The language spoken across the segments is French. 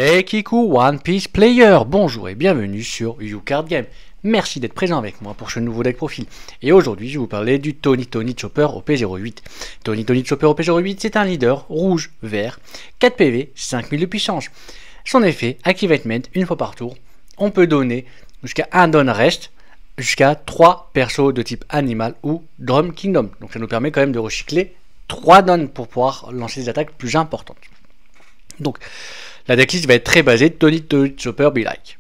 Et Kiku One Piece Player, bonjour et bienvenue sur YouCard Game. Merci d'être présent avec moi pour ce nouveau deck profil. Et aujourd'hui, je vais vous parler du Tony Chopper au P08. Tony Chopper au P08, c'est un leader rouge-vert, 4 PV, 5000 de puissance. Son effet, Activate une fois par tour. On peut donner jusqu'à 1 don reste, jusqu'à 3 persos de type animal ou Drum Kingdom. Donc ça nous permet quand même de recycler 3 dons pour pouvoir lancer des attaques plus importantes. Donc la decklist va être très basée Tony Chopper Be Like.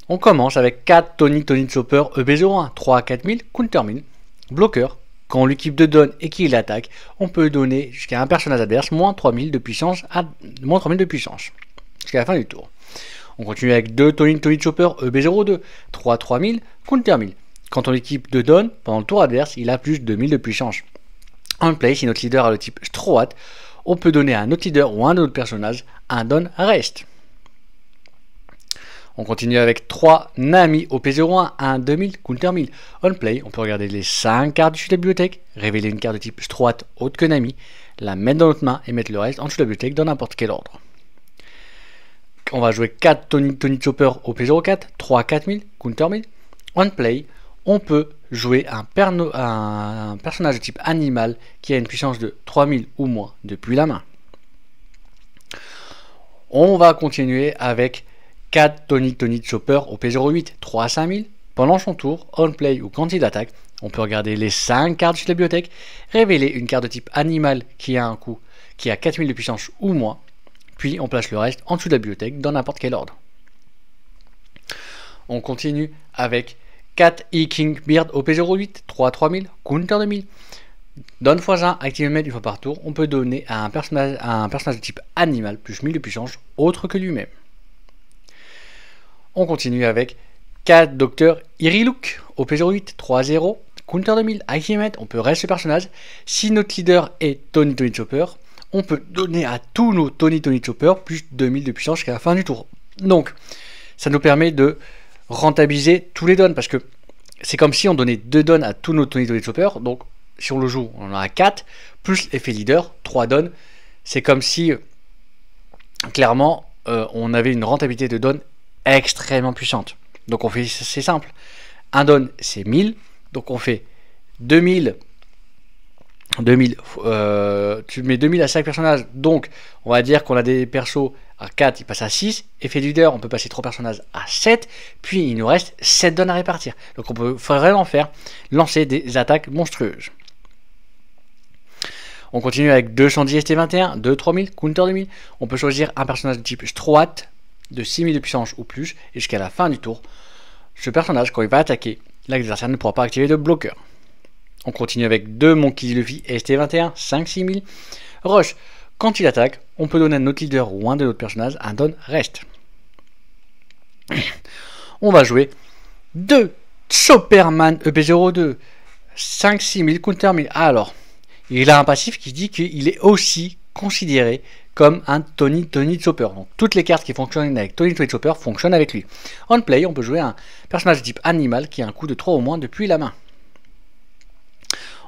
On commence avec 4 Tony Chopper EB01, 3 à 4000, counter 1000, bloqueur. Quand on l'équipe de don et qu'il attaque, on peut donner jusqu'à un personnage adverse moins 3000 de puissance jusqu'à la fin du tour. On continue avec 2 Tony Chopper EB02, 3 à 3000, counter 1000. Quand on l'équipe de don, pendant le tour adverse, il a plus de 2000 de puissance. En play, si notre leader a le type Strohat, on peut donner à un autre leader ou à un autre personnage un don reste. On continue avec 3 Nami au P01, 1 2000, counter 1000. On play, on peut regarder les 5 cartes du de la bibliothèque, révéler une carte de type Strohat autre que Nami, la mettre dans notre main et mettre le reste en dessous de la bibliothèque dans n'importe quel ordre. On va jouer 4 Tony Chopper au P04, 3 4000, counter 1000. On play, on peut jouer un personnage de type animal qui a une puissance de 3000 ou moins depuis la main. On va continuer avec 4 Tony Chopper au P08, 3 à 5000. Pendant son tour, on play ou quand il attaque, on peut regarder les 5 cartes de la bibliothèque, révéler une carte de type animal qui a un coût qui a 4000 de puissance ou moins, puis on place le reste en dessous de la bibliothèque dans n'importe quel ordre. On continue avec 4 E-King Beard au P08, 3 à 3000, counter 2000. Donne x1, active une fois par tour, on peut donner à un personnage de type animal plus 1000 de puissance autre que lui-même. On continue avec 4 Dr Iriluk au P08, 3 à 0, counter 2000, active on peut rester ce personnage. Si notre leader est Tony Chopper, on peut donner à tous nos Tony Chopper plus 2000 de puissance jusqu'à la fin du tour. Donc, ça nous permet de rentabiliser tous les dons parce que c'est comme si on donnait 2 dons à tous nos Tony Chopper. Donc si on le joue, on en a 4 plus effet leader, 3 dons. C'est comme si clairement on avait une rentabilité de dons extrêmement puissante. Donc on fait, c'est simple, un don c'est 1000, donc on fait 2000, tu mets 2000 à chaque personnage, donc on va dire qu'on a des persos à 4, il passe à 6, effet leader, on peut passer 3 personnages à 7, puis il nous reste 7 dons à répartir. Donc on peut vraiment faire lancer des attaques monstrueuses. On continue avec 210 ST21, 2 3000, counter 2000. On peut choisir un personnage de type Strohat de 6000 de puissance ou plus, et jusqu'à la fin du tour, ce personnage, quand il va attaquer, l'adversaire ne pourra pas activer de bloqueur. On continue avec 2 Monkey Luffy ST21, 5-6000. Rush, quand il attaque, on peut donner à notre leader ou un de notre personnage un don reste. On va jouer 2 Chopperman EP02, 5-6000, counter 1000. Alors, il a un passif qui dit qu'il est aussi considéré comme un Tony Chopper. Donc toutes les cartes qui fonctionnent avec Tony Chopper fonctionnent avec lui. En play, on peut jouer un personnage de type animal qui a un coût de 3 au moins depuis la main.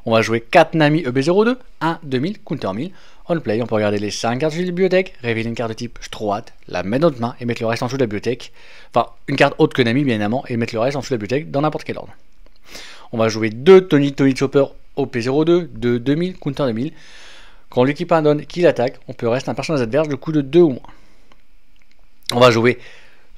On va jouer 4 Nami EB02, 1 2000, counter 1000. On play, on peut regarder les 5 cartes de la bibliothèque, révéler une carte de type Strohat, la mettre dans notre main et mettre le reste en dessous de la bibliothèque. Enfin, une carte autre que Nami bien évidemment, et mettre le reste en dessous de la bibliothèque dans n'importe quel ordre. On va jouer 2 Tony Chopper au P02, 2 2000, counter 2000. Quand l'équipe un don qu'il attaque, on peut rester un personnage adverse de coût de 2 ou moins. On va jouer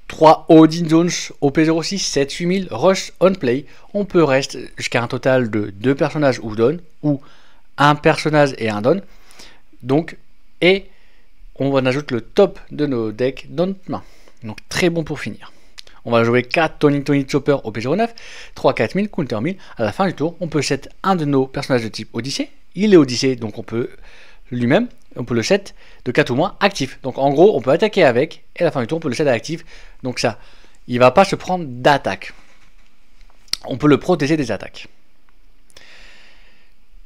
3 Odin Jones au P06, 7 8000, rush on play. On peut rester jusqu'à un total de 2 personnages ou don, ou un personnage et un don. Donc, et on ajoute le top de nos decks dans notre main. Donc très bon pour finir. On va jouer 4 Tony Chopper au P09, 3 4000, counter 1000. À la fin du tour, on peut set un de nos personnages de type Odyssée. Il est Odyssée, donc on peut lui-même, on peut le set de 4 ou moins actif. Donc en gros, on peut attaquer avec, et à la fin du tour, on peut le set à actif. Donc ça, il va pas se prendre d'attaque. On peut le protéger des attaques.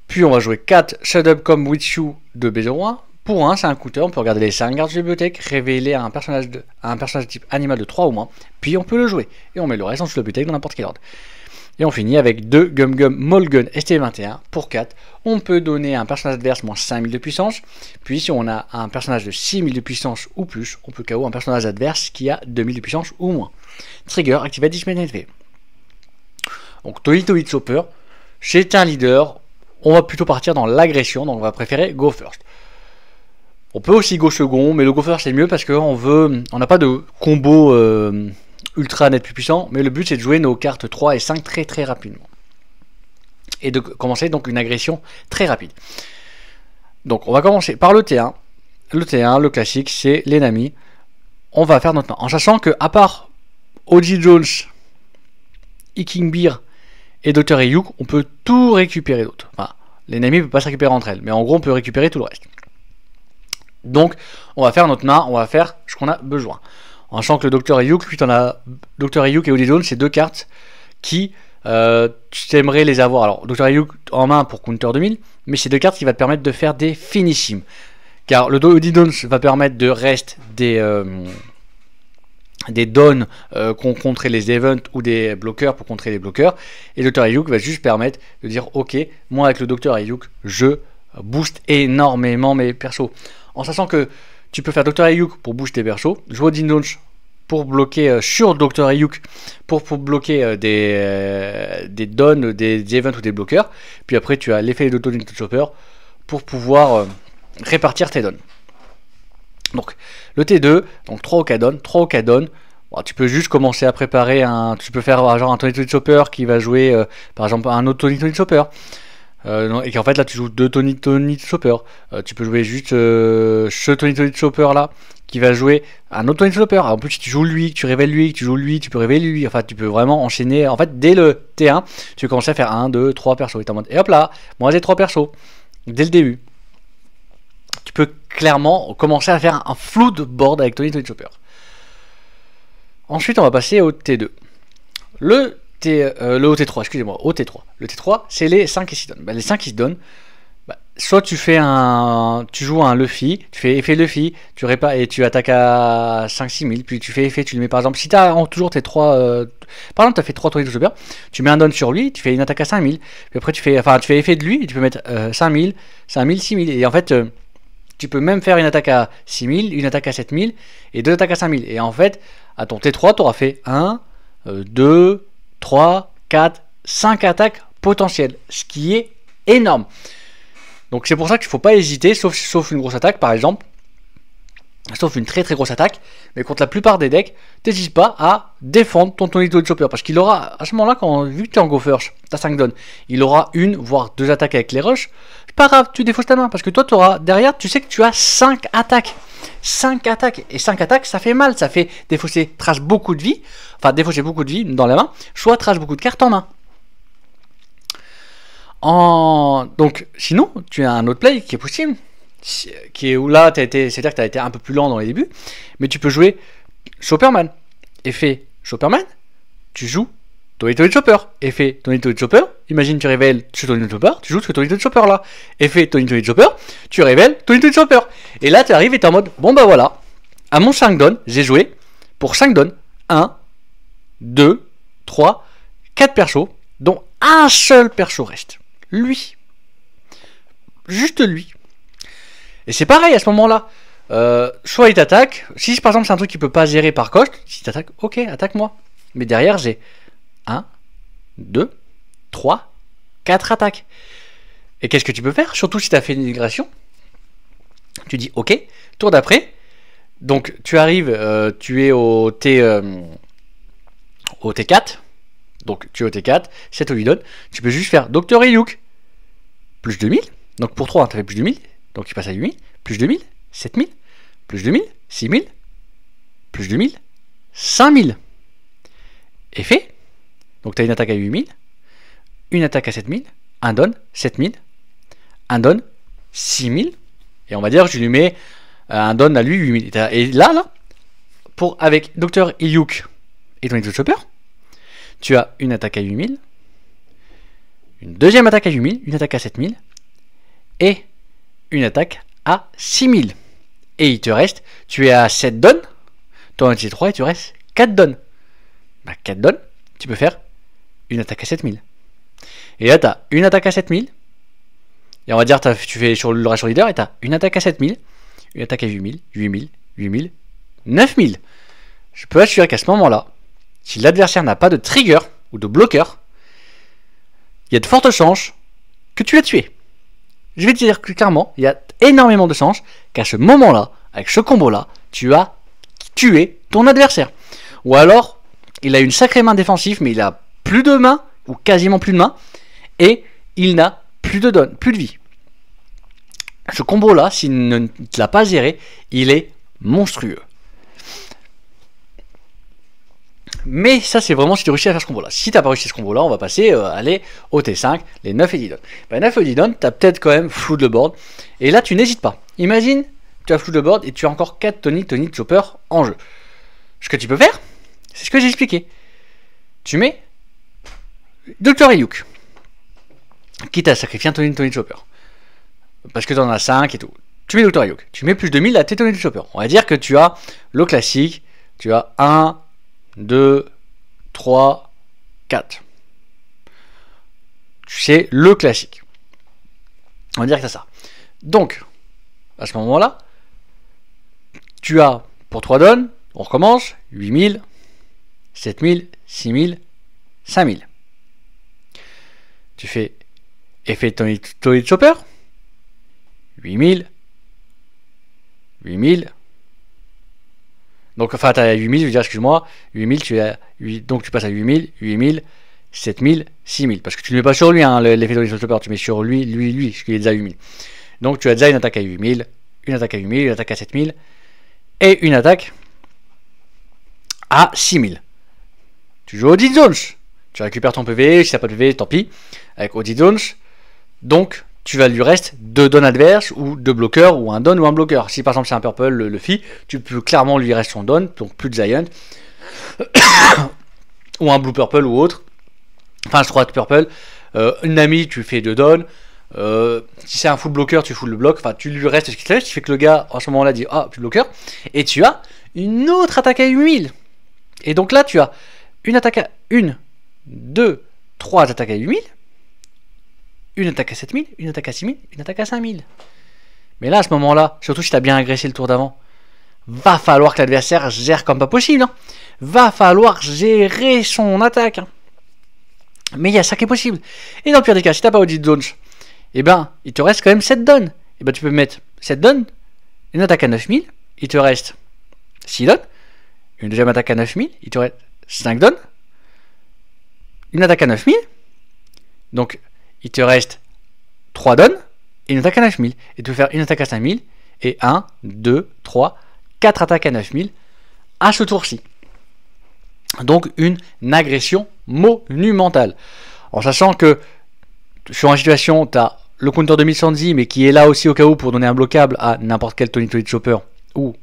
Puis on va jouer 4 Shut Up Come With You de B01. Pour 1, c'est un counter, on peut regarder les 5 cartes de la bibliothèque, révéler un personnage de type animal de 3 ou moins, puis on peut le jouer. Et on met le reste en dessous de la bibliothèque dans n'importe quel ordre. Et on finit avec 2 Gum Gum Molgun ST21 pour 4. On peut donner à un personnage adverse moins 5000 de puissance. Puis si on a un personnage de 6000 de puissance ou plus, on peut KO un personnage adverse qui a 2000 de puissance ou moins. Trigger, activate 10 minutes. Donc Toy Chopper, c'est un leader. On va plutôt partir dans l'agression, donc on va préférer Go First. On peut aussi Go Second, mais le Go First c'est mieux parce qu'on n'a pas de combo ultra net plus puissant, mais le but c'est de jouer nos cartes 3 et 5 très rapidement. Et de commencer donc une agression très rapide. Donc on va commencer par le T1. Le T1, le classique, c'est l'ennemi. On va faire notre main. En sachant que à part OG Jones, King Beer et Dr. Ryuk, on peut tout récupérer d'autre. Enfin, l'ennemi ne peut pas se récupérer entre elles, mais en gros on peut récupérer tout le reste. Donc on va faire notre main, on va faire ce qu'on a besoin. En sachant que le Dr. Ryuk, puis on a Dr. Ryuk et OG Jones, c'est deux cartes qui tu aimerais les avoir. Alors Dr. Ryuk en main pour counter 2000, mais c'est deux cartes qui vont te permettre de faire des finishim. Car le OG Jones va permettre de rest des dons contrer les events ou des bloqueurs pour contrer les bloqueurs. Et le Dr. Ryuk va juste permettre de dire ok, moi avec le Dr. Ryuk, je booste énormément mes persos. En sachant que tu peux faire Dr. Ryuk pour booster tes persos, jouer OG Jones pour bloquer sur Dr. Ryuk pour bloquer des dons, des events ou des bloqueurs. Puis après tu as l'effet de Tony Chopper pour pouvoir répartir tes dons. Donc le T2, donc 3 ou 4 dons, 3 ou 4 dons. Bon, tu peux juste commencer à préparer tu peux faire genre un Tony Chopper qui va jouer par exemple un autre Tony Chopper. Et qu'en fait là tu joues deux Tony Chopper. Tu peux jouer juste ce Tony Chopper là qui va jouer un autre Tony Chopper. En plus si tu joues lui, que tu révèles lui, que tu joues lui, tu peux révéler lui. Enfin tu peux vraiment enchaîner. En fait dès le T1 tu peux commencer à faire 1, 2, 3 persos. Et hop là, moi j'ai 3 persos dès le début. Tu peux clairement commencer à faire un flou de board avec Tony Chopper. Ensuite on va passer au T2. Le T3, excusez-moi, au T3. Le T3, c'est les 5 qui s'y donnent. Les 5 qui se donnent, soit tu fais tu joues un Luffy, tu fais effet Luffy, tu répares et tu attaques à 5-6 000, puis tu fais effet, tu le mets par exemple, si tu as toujours tes 3, par exemple tu as fait 3 Tony Chopper, tu mets un don sur lui, tu fais une attaque à 5000, puis après tu fais effet de lui, et tu peux mettre 5000, 5000, 6000, et en fait, tu peux même faire une attaque à 6000, une attaque à 7000, et 2 attaques à 5000, et en fait, à ton T3, tu auras fait 1, 2, 3, 4, 5 attaques potentielles, ce qui est énorme. Donc c'est pour ça qu'il ne faut pas hésiter, sauf une grosse attaque par exemple, sauf une très grosse attaque, mais contre la plupart des decks, n'hésite pas à défendre ton Tony Chopper, parce qu'il aura, à ce moment-là, vu que tu es en Go First, tu as 5 dons, il aura une, voire 2 attaques avec les rushs, c'est pas grave, tu défausses ta main, parce que toi, tu auras, derrière, tu sais que tu as 5 attaques. 5 attaques, et 5 attaques ça fait mal, ça fait défausser trash beaucoup de vie, enfin défausser beaucoup de vie dans la main, soit trash beaucoup de cartes en main. Donc sinon tu as un autre play qui est possible, qui est où là c'est-à-dire que tu as été un peu plus lent dans les débuts, mais tu peux jouer Chopperman, effet Chopperman, tu joues Tony Chopper, effet Tony Chopper, imagine tu révèles ce Tony Chopper, tu joues ce Tony Chopper là, effet Tony Chopper, tu révèles Tony Chopper, et là tu arrives et tu es en mode, bon bah voilà, à mon 5 dons, j'ai joué pour 5 dons, 1, 2, 3, 4 persos, dont un seul perso reste, lui, juste lui, et c'est pareil à ce moment là, soit il t'attaque, si par exemple c'est un truc qui peut pas gérer par cost, si t'attaques, ok, attaque-moi, mais derrière j'ai 1, 2, 3, 4 attaques. Et qu'est-ce que tu peux faire? Surtout si tu as fait une migration. Tu dis ok, tour d'après. Donc tu arrives, tu es au T4. Donc tu es au T4, 7 au donne. Tu peux juste faire Dr. Ryuk. Plus 2000. Donc pour 3, tu fais plus 2000. Donc il passe à 8000. Plus 2000, 7000. Plus 2000, 6000. Plus 2000, 5000. Effet. Donc tu as une attaque à 8000, une attaque à 7000, un don 7000, un don 6000, et on va dire que je lui mets un don à lui 8000. Et là, avec Dr. Ryuk et Tony Chopper, tu as une attaque à 8000, une deuxième attaque à 8000, une attaque à 7000, et une attaque à 6000. Et il te reste, tu es à 7 dons, ton T3 et tu restes 4 dons. 4 dons, tu peux faire une attaque à 7000. Et là, tu as une attaque à 7000. Et on va dire, tu fais sur le ratio leader et tu as une attaque à 7000, une attaque à 8000, 8000, 8000, 9000. Je peux assurer qu'à ce moment-là, si l'adversaire n'a pas de trigger ou de bloqueur, il y a de fortes chances que tu l'as tué. Je vais te dire clairement, il y a énormément de chances qu'à ce moment-là, avec ce combo-là, tu as tué ton adversaire. Ou alors, il a une sacrée main défensive, mais il a plus de main, ou quasiment plus de main, et il n'a plus de vie. Ce combo-là, s'il ne l'a pas géré, il est monstrueux. Mais ça, c'est vraiment si tu réussis à faire ce combo-là. Si tu n'as pas réussi ce combo-là, on va passer aller au T5, les 9 et 10 dons. 9 et 10 dons, tu as peut-être quand même flou de board. Et là, tu n'hésites pas. Imagine, tu as flou de board et tu as encore 4 Tony Chopper en jeu. Ce que tu peux faire, c'est ce que j'ai expliqué. Tu mets Dr. Ayuk, quitte à sacrifier un Tony Chopper. Parce que tu en as 5 et tout. Tu mets Dr. Ayuk. Tu mets plus de 1000 à tes Tony Chopper. On va dire que tu as le classique. Tu as 1, 2, 3, 4. C'est le classique. On va dire que tu as ça. Donc, à ce moment-là, tu as pour 3 dons, on recommence, 8000, 7000, 6000, 5000. Tu fais effet Tony Chopper, 8000, 8000. Donc, enfin, tu as 8000, je veux dire, excuse-moi, 8000, donc tu passes à 8000, 8000, 7000, 6000. Parce que tu ne mets pas sur lui, hein, l'effet Tony Chopper, tu mets sur lui, parce qu'il est déjà à 8000. Donc, tu as déjà une attaque à 8000, une attaque à 8000, une attaque à 7000, et une attaque à 6000. Tu joues au 10 zones. Tu récupères ton PV, si t'as pas de PV, tant pis, avec Audit Zones. Donc, tu vas lui reste 2 dons adverses, ou 2 bloqueurs, ou un don ou un bloqueur. Si par exemple c'est un purple, le Phi, tu peux clairement lui reste son don, donc plus de Giant. Ou un blue purple ou autre. Enfin, je crois que purple. Une amie, tu fais 2 dons. Si c'est un full bloqueur, tu full le bloc. Enfin, tu lui restes ce qui te reste, ce qui fait que le gars, en ce moment-là, dit ah, plus de bloqueur. Et tu as une autre attaque à 8000. Et donc là, tu as une attaque à 1, 2, 3 attaques à 8000. Une attaque à 7000, une attaque à 6000, une attaque à 5000. Mais là, à ce moment-là, surtout si tu as bien agressé le tour d'avant, va falloir que l'adversaire gère comme pas possible. Hein. Va falloir gérer son attaque. Hein. Mais il y a ça qui est possible. Et dans le pire des cas, si tu n'as pas Audit Zones, eh ben, il te reste quand même 7 dons. Et ben, tu peux mettre 7 dons, une attaque à 9000, il te reste 6 dons, une deuxième attaque à 9000, il te reste 5 dons, une attaque à 9000, donc il te reste 3 dons et une attaque à 9000. Et tu peux faire une attaque à 5000 et 1, 2, 3, 4 attaques à 9000 à ce tour-ci. Donc une agression monumentale. En sachant que sur une situation, tu as le counter de 1110 mais qui est là aussi au cas où pour donner un bloquable à n'importe quel Tony Chopper ou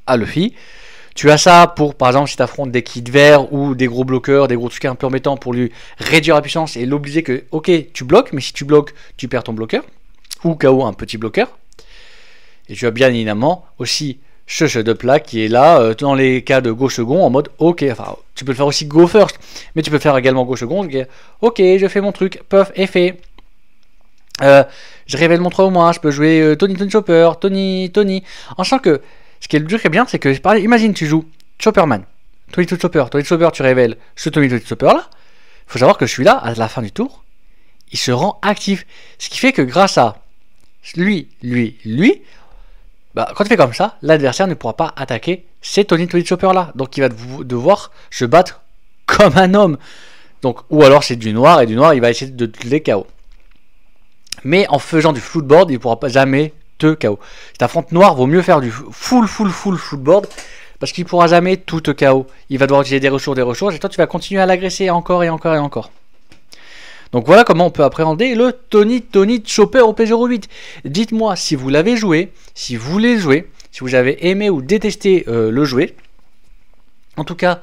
à Luffy. Tu as ça pour, par exemple, si tu affrontes des kits verts ou des gros bloqueurs, des gros trucs un peu embêtants pour lui réduire la puissance et l'obliger que, ok, tu bloques, mais si tu bloques, tu perds ton bloqueur. Ou KO un petit bloqueur. Et tu as bien évidemment aussi ce setup là qui est là dans les cas de go second en mode ok, enfin, tu peux le faire aussi go first, mais tu peux faire également go second. Ok, je fais mon truc, puff, effet. Je révèle mon 3 au moins, je peux jouer Tony Chopper, Tony. En sachant que ce qui est le plus bien, c'est que, imagine, tu joues Chopperman, Tony Chopper, tu révèles ce Tony Chopper là. Il faut savoir que celui-là, à la fin du tour, il se rend actif. Ce qui fait que grâce à lui, bah, quand tu fais comme ça, l'adversaire ne pourra pas attaquer ces Tony Chopper là. Donc il va devoir se battre comme un homme. Donc, ou alors c'est du noir, et du noir, il va essayer de les KO. Mais en faisant du footboard, il ne pourra pas jamais te KO. Si tu affrontes noir, vaut mieux faire du full footboard, parce qu'il ne pourra jamais tout te KO. Il va devoir utiliser des ressources, et toi tu vas continuer à l'agresser encore et encore et encore. Donc voilà comment on peut appréhender le Tony Chopper au P08. Dites-moi si vous l'avez joué, si vous voulez jouer, si vous avez aimé ou détesté le jouer. En tout cas,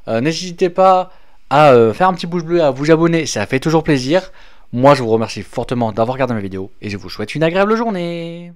n'hésitez pas à faire un petit pouce bleu, à vous abonner, ça fait toujours plaisir. Moi je vous remercie fortement d'avoir regardé ma vidéo et je vous souhaite une agréable journée.